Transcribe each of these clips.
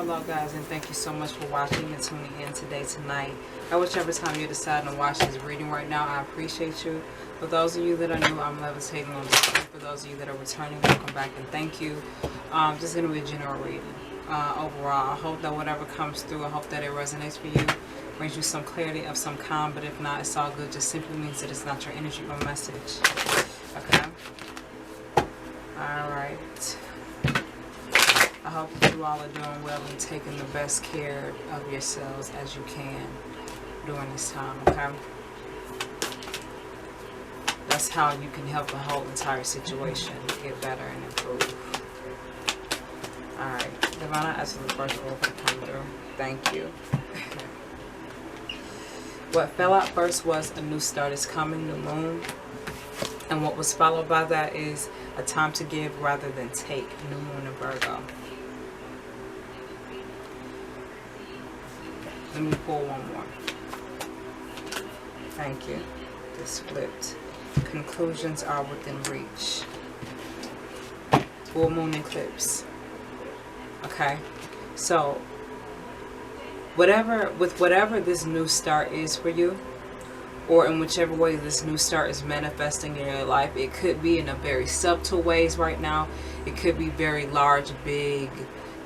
Hello guys, and thank you so much for watching and tuning in today, tonight, at whichever time you're deciding to watch this reading right now. I appreciate you. For those of you that are new, I'm Levitating on the screen. For those of you that are returning, welcome back and thank you. Just going to be a general reading. Overall, I hope that whatever comes through, I hope that it resonates for you, brings you some clarity of some kind, but if not, it's all good. Just simply means that it's not your energy or message. Okay? Alright. I hope that you all are doing well and taking the best care of yourselves as you can during this time, okay? That's how you can help the whole entire situation get better and improve. Alright, Divine, I ask for the first roll to come through. Thank you. What fell out first was a new start is coming, new moon. And what was followed by that is a time to give rather than take, new moon in Virgo. Let me pull one more. Thank you. This flipped. Conclusions are within reach. Full moon eclipse. Okay. So, whatever this new start is for you, or in whichever way this new start is manifesting in your life, it could be in a very subtle ways right now. It could be very large, big,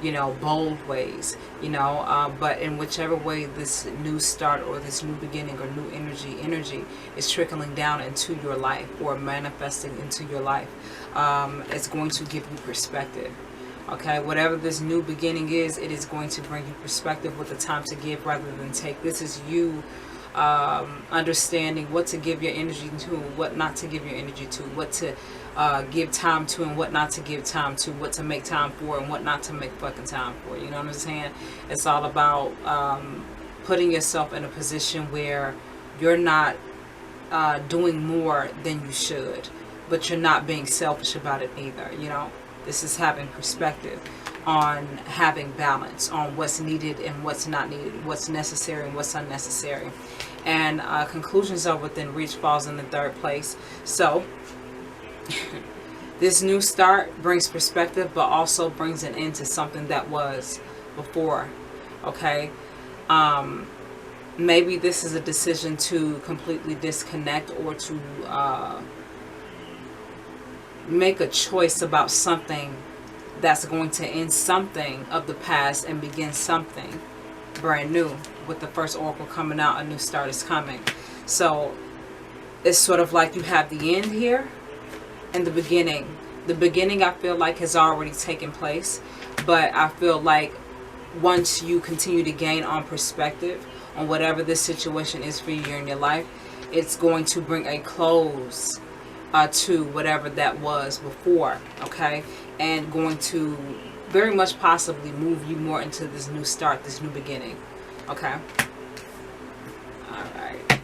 you know, bold ways, you know, but in whichever way this new start or this new beginning or new energy is trickling down into your life or manifesting into your life, it's going to give you perspective. Okay, whatever this new beginning is, it is going to bring you perspective with the time to give rather than take. This is you understanding what to give your energy to, what not to give your energy to, what to give time to and what not to give time to, what to make time for and what not to make fucking time for. You know what I'm saying? It's all about putting yourself in a position where you're not doing more than you should, but you're not being selfish about it either. You know, this is having perspective on having balance on what's needed and what's not needed, what's necessary and what's unnecessary. And conclusions are within reach falls in the third place. So this new start brings perspective, but also brings an end to something that was before. Okay, maybe this is a decision to completely disconnect or to make a choice about something that's going to end something of the past and begin something brand new. With the first oracle coming out, a new start is coming. So it's sort of like you have the end here and the beginning. The beginning, I feel like, has already taken place, but I feel like once you continue to gain on perspective on whatever this situation is for you in your life, it's going to bring a close to whatever that was before, okay? And going to very much possibly move you more into this new start, this new beginning, okay? Alright.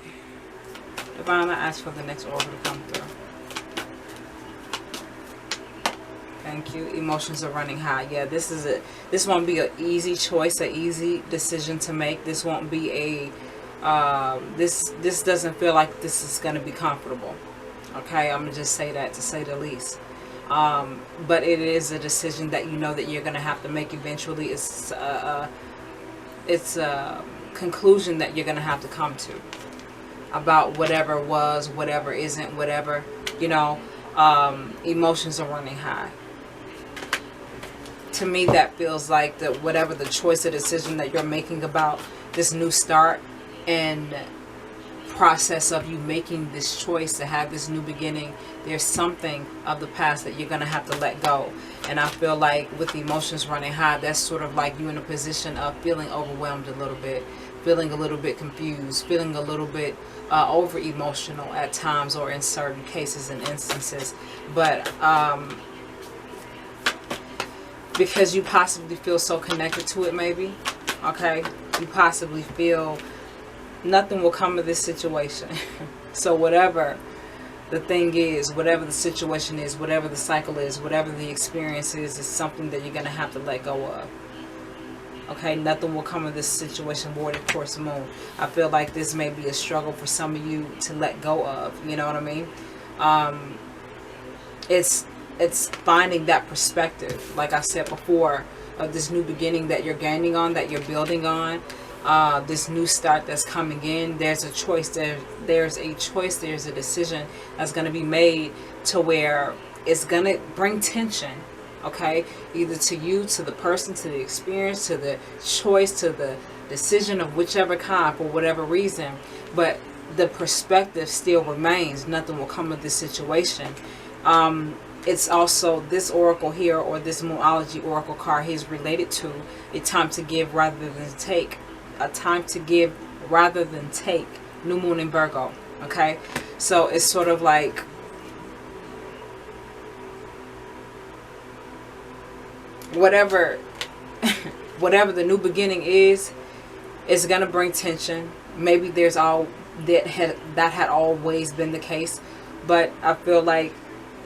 Divine, I ask for the next oracle to come through. Thank you. Emotions are running high. Yeah, this won't be an easy choice, an easy decision to make. This won't be a this doesn't feel like this is going to be comfortable. Okay, I'm gonna just say that, to say the least. But it is a decision that you know that you're gonna have to make eventually. It's a conclusion that you're gonna have to come to about whatever was, whatever isn't, whatever, you know. Emotions are running high. To me, that feels like that whatever the choice or decision that you're making about this new start and process of you making this choice to have this new beginning, there's something of the past that you're going to have to let go. And I feel like with the emotions running high, that's sort of like you in a position of feeling overwhelmed a little bit, feeling a little bit confused, feeling a little bit over emotional at times or in certain cases and instances. But because you possibly feel so connected to it, maybe, okay, you possibly feel nothing will come of this situation. So whatever the thing is, whatever the situation is, whatever the cycle is, whatever the experience is something that you're going to have to let go of. Okay, nothing will come of this situation, Lord, of course, moon. I feel like this may be a struggle for some of you to let go of, you know what I mean? It's finding that perspective, like I said before, of this new beginning that you're gaining on, that you're building on, this new start that's coming in. There's a choice, there's a decision that's going to be made to where it's going to bring tension, okay, either to you, to the person, to the experience, to the choice, to the decision of whichever kind, for whatever reason. But the perspective still remains. Nothing will come of this situation. It's also this oracle here, or this Moology oracle card here, is related to a time to give rather than take. A time to give rather than take. New moon in Virgo. Okay, so it's sort of like whatever whatever the new beginning is going to bring tension. Maybe there's all that had always been the case, but I feel like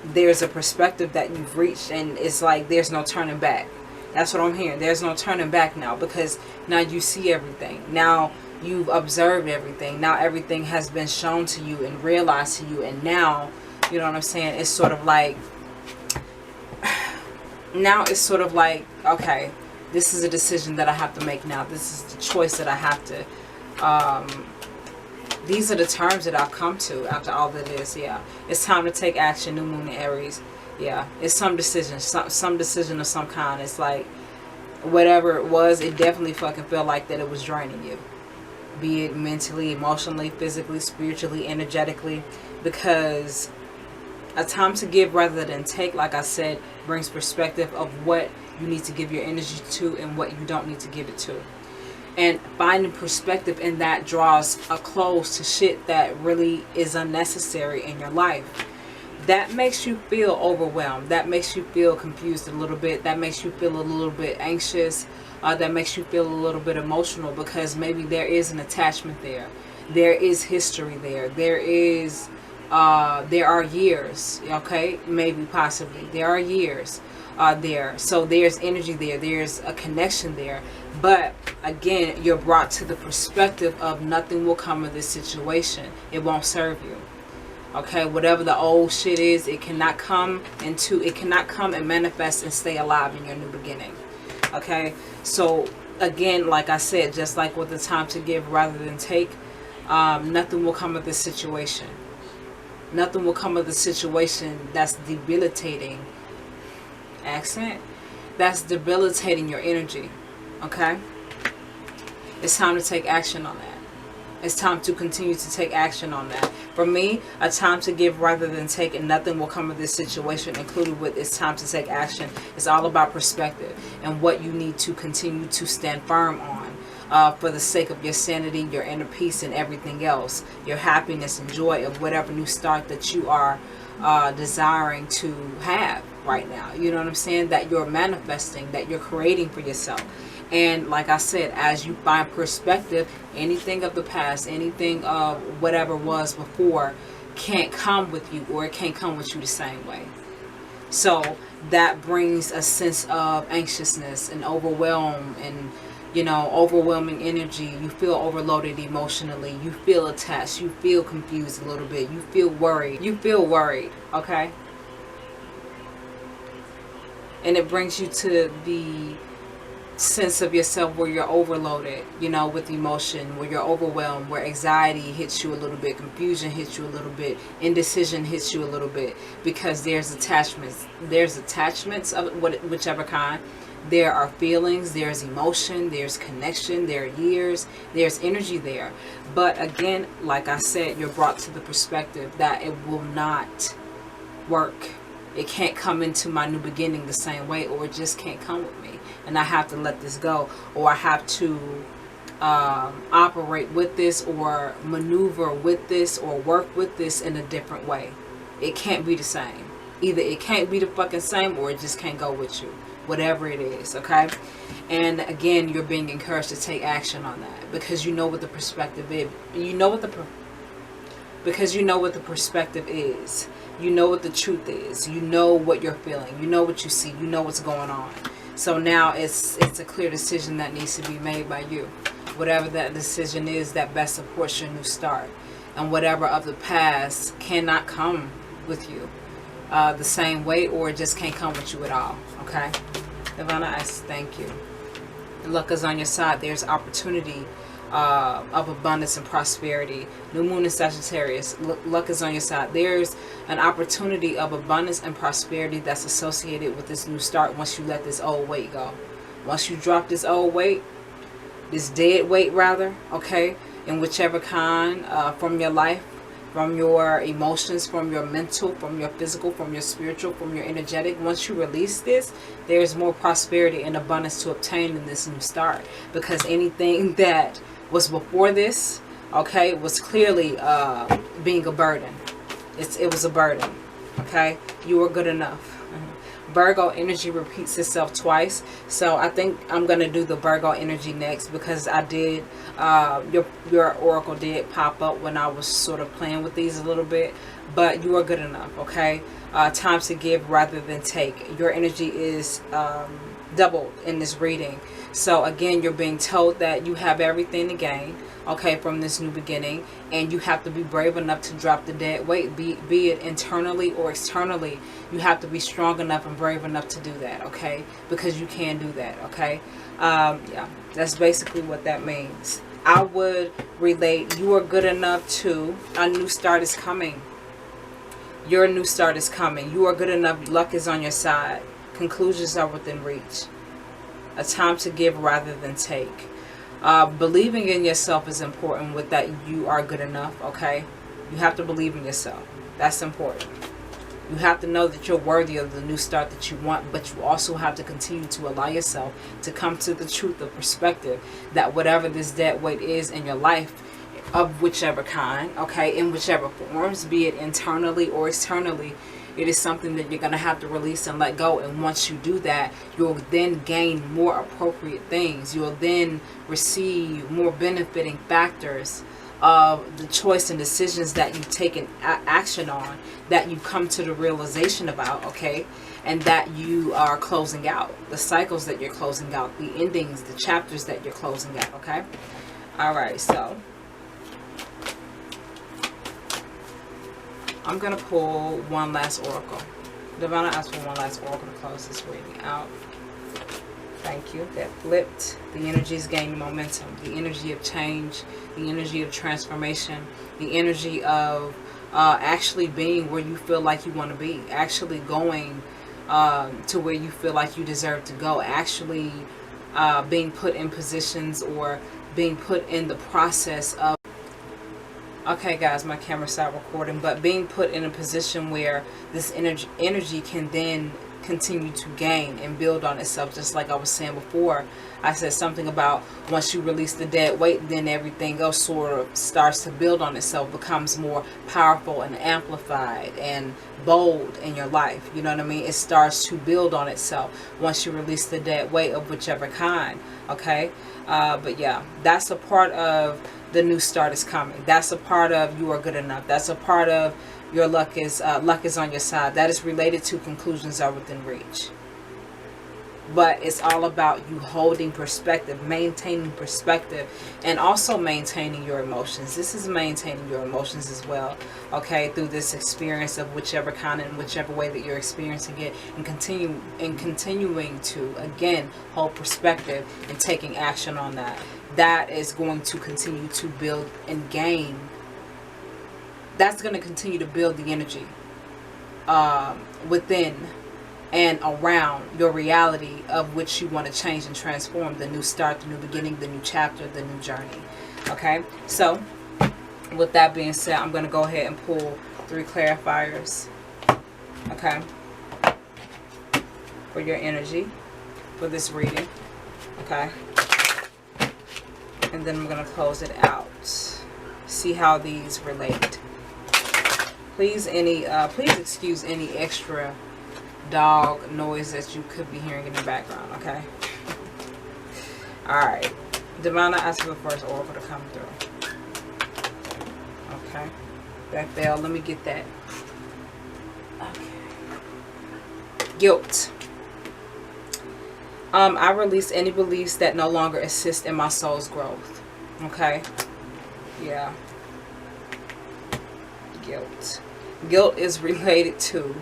there's a perspective that you've reached, and it's like there's no turning back. That's what I'm hearing. There's no turning back now, because now you see everything. Now you've observed everything. Now everything has been shown to you and realized to you, and now, you know what I'm saying, it's sort of like, now it's sort of like, okay, this is a decision that I have to make now. This is the choice that I have to, these are the terms that I've come to after all that is. Yeah, it's time to take action. New moon in Aries. Yeah, it's some decision, some decision of some kind. It's like whatever it was, it definitely fucking felt like that it was draining you, be it mentally, emotionally, physically, spiritually, energetically, because a time to give rather than take, like I said, brings perspective of what you need to give your energy to and what you don't need to give it to. And finding perspective in that draws a close to shit that really is unnecessary in your life. That makes you feel overwhelmed. That makes you feel confused a little bit. That makes you feel a little bit anxious. That makes you feel a little bit emotional, because maybe there is an attachment there. There is history there. There are years, okay? Maybe, possibly. There are years there. So there's energy there. There's a connection there. But again, you're brought to the perspective of nothing will come of this situation. It won't serve you. Okay, whatever the old shit is, it cannot come and manifest and stay alive in your new beginning. Okay, so again, like I said, just like with the time to give rather than take, nothing will come of this situation. Nothing will come of the situation that's debilitating. Accent? That's debilitating your energy. Okay? It's time to take action on that. It's time to continue to take action on that. For me, a time to give rather than take, and nothing will come of this situation, included with it's time to take action. It's all about perspective and what you need to continue to stand firm on for the sake of your sanity, your inner peace, and everything else. Your happiness and joy of whatever new start that you are desiring to have right now. You know what I'm saying? That you're manifesting, that you're creating for yourself. And like I said, as you find perspective, anything of the past, anything of whatever was before can't come with you, or it can't come with you the same way. So that brings a sense of anxiousness and overwhelm and, you know, overwhelming energy. You feel overloaded emotionally. You feel attached. You feel confused a little bit. You feel worried. You feel worried, okay? And it brings you to the sense of yourself where you're overloaded, you know, with emotion, where you're overwhelmed, where anxiety hits you a little bit, confusion hits you a little bit, indecision hits you a little bit, because there's attachments of whichever kind. There are feelings, there's emotion, there's connection, there are years, there's energy there. But again, like I said, you're brought to the perspective that it will not work. It can't come into my new beginning the same way, or it just can't come with me. And I have to let this go, or I have to operate with this, or maneuver with this, or work with this in a different way. It can't be the same. Either it can't be the fucking same, or it just can't go with you. Whatever it is, okay? And again, you're being encouraged to take action on that, because you know what the perspective is. You know what the perspective is. You know what the truth is. You know what you're feeling. You know what you see. You know what's going on. So now it's a clear decision that needs to be made by you. Whatever that decision is that best supports your new start. And whatever of the past cannot come with you the same way, or it just can't come with you at all. Okay? Divine, I thank you. Luck is on your side. There's opportunity of abundance and prosperity. New moon in Sagittarius. Luck is on your side. There's an opportunity of abundance and prosperity that's associated with this new start once you let this old weight go. Once you drop this old weight, this dead weight rather, okay, in whichever kind, from your life, from your emotions, from your mental, from your physical, from your spiritual, from your energetic. Once you release this, there's more prosperity and abundance to obtain in this new start. Because anything that was before this, okay, was clearly being a burden. It was a burden, okay? You were good enough. Virgo energy repeats itself twice, so I think I'm gonna do the Virgo energy next, because I did your oracle did pop up when I was sort of playing with these a little bit. But you are good enough, okay? Time to give rather than take. Your energy is doubled in this reading. So again, you're being told that you have everything to gain, okay, from this new beginning, and you have to be brave enough to drop the dead weight, be it internally or externally. You have to be strong enough and brave enough to do that, okay, because you can do that, okay. Yeah, that's basically what that means. I would relate, you are good enough to, a new start is coming. Your new start is coming. You are good enough. Luck is on your side. Conclusions are within reach. A time to give rather than take. Believing in yourself is important with that. You are good enough, okay? You have to believe in yourself. That's important. You have to know that you're worthy of the new start that you want, but you also have to continue to allow yourself to come to the truth of perspective that whatever this dead weight is in your life, of whichever kind, okay, in whichever forms, be it internally or externally, it is something that you're going to have to release and let go. And once you do that, you'll then gain more appropriate things. You'll then receive more benefiting factors of the choice and decisions that you've taken action on, that you come to the realization about, okay, and that you are closing out, the cycles that you're closing out, the endings, the chapters that you're closing out, okay? All right, so I'm going to pull one last oracle. Divine, I ask for one last oracle to close this reading out. Thank you. That flipped. The energy is gaining momentum. The energy of change. The energy of transformation. The energy of actually being where you feel like you want to be. Actually going to where you feel like you deserve to go. Actually being put in positions or being put in the process of... Okay guys, my camera stopped recording, but being put in a position where this energy can then continue to gain and build on itself. Just like I was saying before, I said something about once you release the dead weight, then everything else sort of starts to build on itself, becomes more powerful and amplified and bold in your life. You know what I mean? It starts to build on itself once you release the dead weight of whichever kind, okay? But yeah, that's a part of the new start is coming. That's a part of you are good enough. That's a part of your luck is on your side. That is related to conclusions are within reach. But it's all about you holding perspective, maintaining perspective, and also maintaining your emotions. This is maintaining your emotions as well, okay, through this experience of whichever kind and whichever way that you're experiencing it, and continuing to, again, hold perspective and taking action on that. That is going to continue to build and gain. That's going to continue to build the energy within and around your reality of which you want to change and transform. The new start, the new beginning, the new chapter, the new journey. Okay, so with that being said, I'm going to go ahead and pull 3 clarifiers, okay, for your energy for this reading, okay, and then I'm going to close it out. See how these relate. Please excuse any extra dog noise that you could be hearing in the background, okay? Alright. Divine, I ask for the first oracle to come through. Okay. That failed. Let me get that. Okay. Guilt. I release any beliefs that no longer assist in my soul's growth. Okay? Yeah. Guilt. Guilt is related to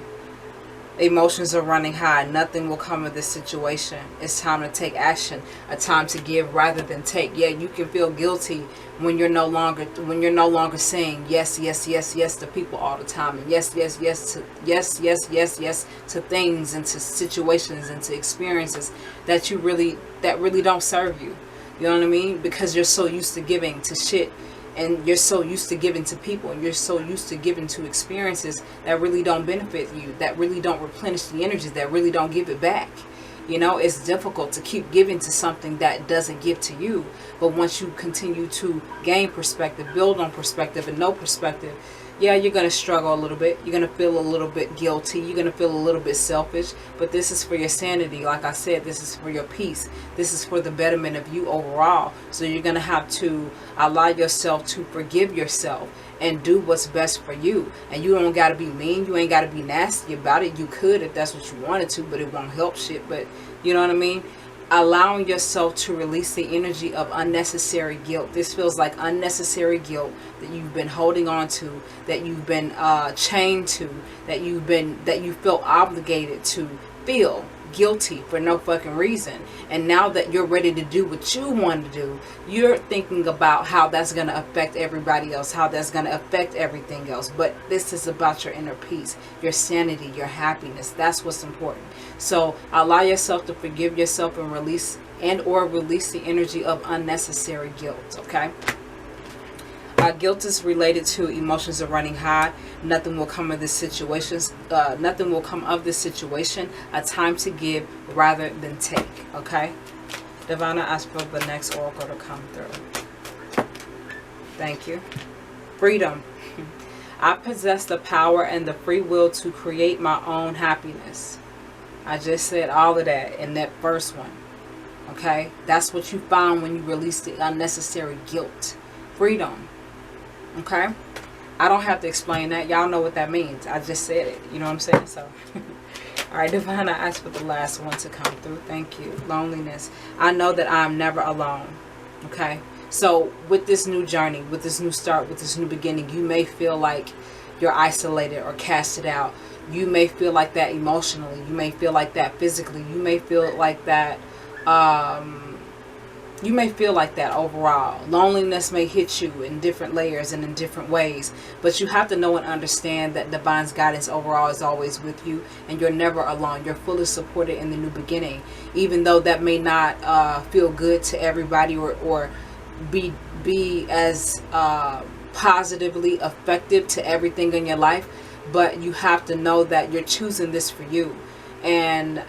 Emotions are running high. Nothing will come of this situation. It's time to take action. A time to give rather than take. Yeah, you can feel guilty when you're no longer saying yes, yes, yes, yes to people all the time, and yes, yes, yes to yes to things and to situations and to experiences that really don't serve you. You know what I mean? Because you're so used to giving to shit, and you're so used to giving to people, and you're so used to giving to experiences that really don't benefit you, that really don't replenish the energy, that really don't give it back. You know, it's difficult to keep giving to something that doesn't give to you. But once you continue to gain perspective, build on perspective, and know perspective, yeah, you're going to struggle a little bit. You're going to feel a little bit guilty. You're going to feel a little bit selfish. But this is for your sanity. Like I said, this is for your peace. This is for the betterment of you overall. So you're going to have to allow yourself to forgive yourself and do what's best for you. And you don't got to be mean. You ain't got to be nasty about it. You could if that's what you wanted to, but it won't help shit. But you know what I mean? Allowing yourself to release the energy of unnecessary guilt. This feels like unnecessary guilt that you've been holding on to, that you've been chained to, that you feel obligated to feel guilty for no fucking reason. And now that you're ready to do what you want to do, you're thinking about how that's going to affect everybody else, how that's going to affect everything else. But this is about your inner peace, your sanity, your happiness. That's what's important. So allow yourself to forgive yourself and release the energy of unnecessary guilt. Okay. Guilt is related to emotions are running high. Nothing will come of this situation. Nothing will come of this situation. A time to give rather than take. Okay. Divine, I ask for the next oracle to come through. Thank you. Freedom. I possess the power and the free will to create my own happiness. I just said all of that in that first one. Okay. That's what you found when you release the unnecessary guilt. Freedom. Okay, I don't have to explain that. Y'all know what that means. I just said it. You know what I'm saying? So, all right, Divine, I asked for the last one to come through. Thank you. Loneliness. I know that I'm never alone. Okay, so with this new journey, with this new start, with this new beginning, you may feel like you're isolated or casted out. You may feel like that emotionally. You may feel like that physically. You may feel like that. You may feel like that overall. Loneliness may hit you in different layers and in different ways. But you have to know and understand that Divine's guidance overall is always with you. And you're never alone. You're fully supported in the new beginning. Even though that may not feel good to everybody or be as positively effective to everything in your life. But you have to know that you're choosing this for you. And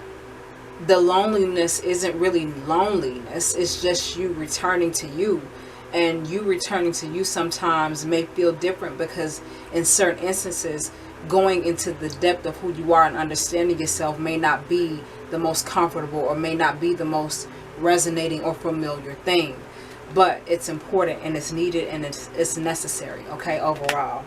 the loneliness isn't really loneliness. It's just you returning to you. And you returning to you sometimes may feel different because in certain instances, going into the depth of who you are and understanding yourself may not be the most comfortable or may not be the most resonating or familiar thing. But it's important and it's needed and it's necessary, okay, overall.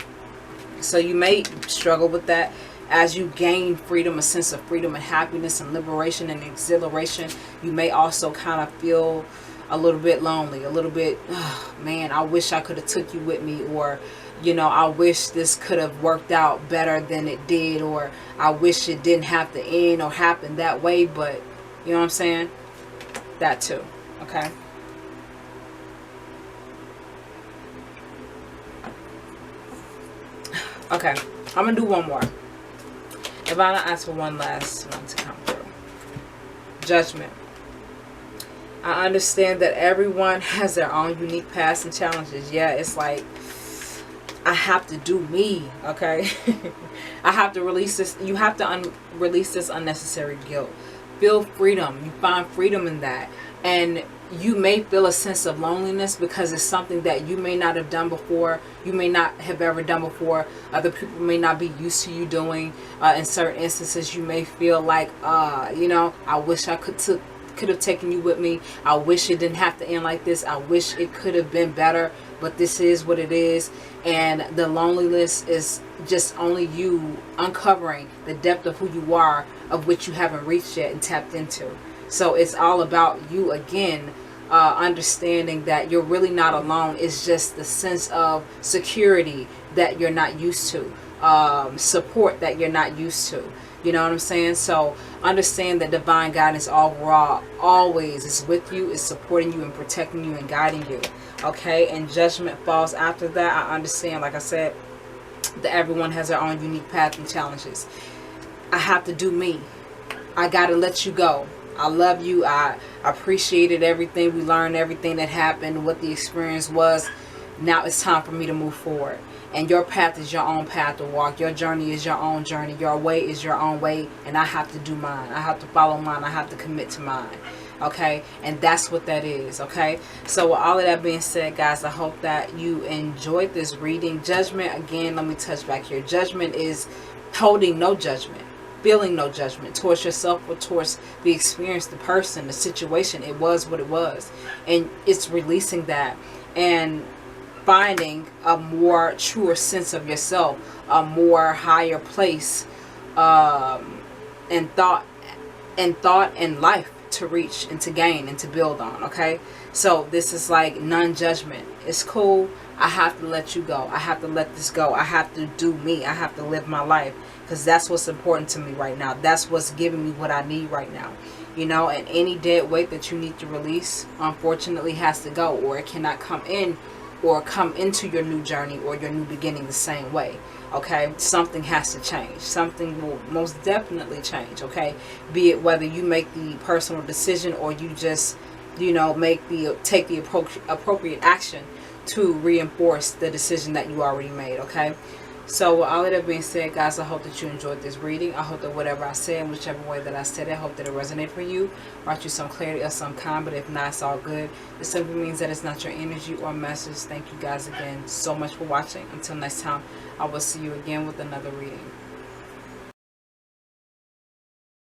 So you may struggle with that. As you gain freedom, a sense of freedom and happiness and liberation and exhilaration, you may also kind of feel a little bit lonely, a little bit, oh, man, I wish I could have took you with me, or, you know, I wish this could have worked out better than it did, or I wish it didn't have to end or happen that way, but, you know what I'm saying? That too, okay? Okay, I'm going to do one more. Divine, I ask for one last one to come through. Judgment. I understand that everyone has their own unique past and challenges. Yeah, it's like, I have to do me, okay? I have to release this. You have to release this unnecessary guilt. Feel freedom. You find freedom in that. And you may feel a sense of loneliness because it's something that you may not have done before. You may not have ever done before. Other people may not be used to you doing. In certain instances, you may feel like, you know, I wish I could have taken you with me. I wish it didn't have to end like this. I wish it could have been better. But this is what it is. And the loneliness is just only you uncovering the depth of who you are, of which you haven't reached yet and tapped into. So it's all about you again. Understanding that you're really not alone. It's just the sense of security that you're not used to, support that you're not used to. You know what I'm saying? So understand that divine guidance overall always is with you, is supporting you and protecting you and guiding you. Okay? And judgment falls after that. I understand, like I said, that everyone has their own unique path and challenges. I have to do me. I got to let you go. I love you. I appreciated everything. We learned everything that happened, what the experience was. Now it's time for me to move forward. And your path is your own path to walk. Your journey is your own journey. Your way is your own way. And I have to do mine. I have to follow mine. I have to commit to mine. Okay? And that's what that is. Okay? So with all of that being said, guys, I hope that you enjoyed this reading. Judgment, again, let me touch back here. Judgment is holding no judgment. Feeling no judgment towards yourself or towards the experience, the person, the situation. It was what it was. And it's releasing that. And finding a more truer sense of yourself, a more higher place in thought and life to reach and to gain and to build on. Okay, so this is like non-judgment. It's cool. I have to let you go. I have to let this go. I have to do me. I have to live my life, because that's what's important to me right now. That's what's giving me what I need right now. You know, and any dead weight that you need to release, unfortunately, has to go, or it cannot come in or come into your new journey or your new beginning the same way. Okay, something has to change. Something will most definitely change. Okay, be it whether you make the personal decision or you just, you know, take the appropriate action to reinforce the decision that you already made. Okay, so with all of that being said, guys, I hope that you enjoyed this reading. I hope that whatever I said, in whichever way that I said it, I hope that it resonated for you, brought you some clarity of some kind. But if not, it's all good. It simply means that it's not your energy or message. Thank you guys again so much for watching. Until next time, I will see you again with another reading.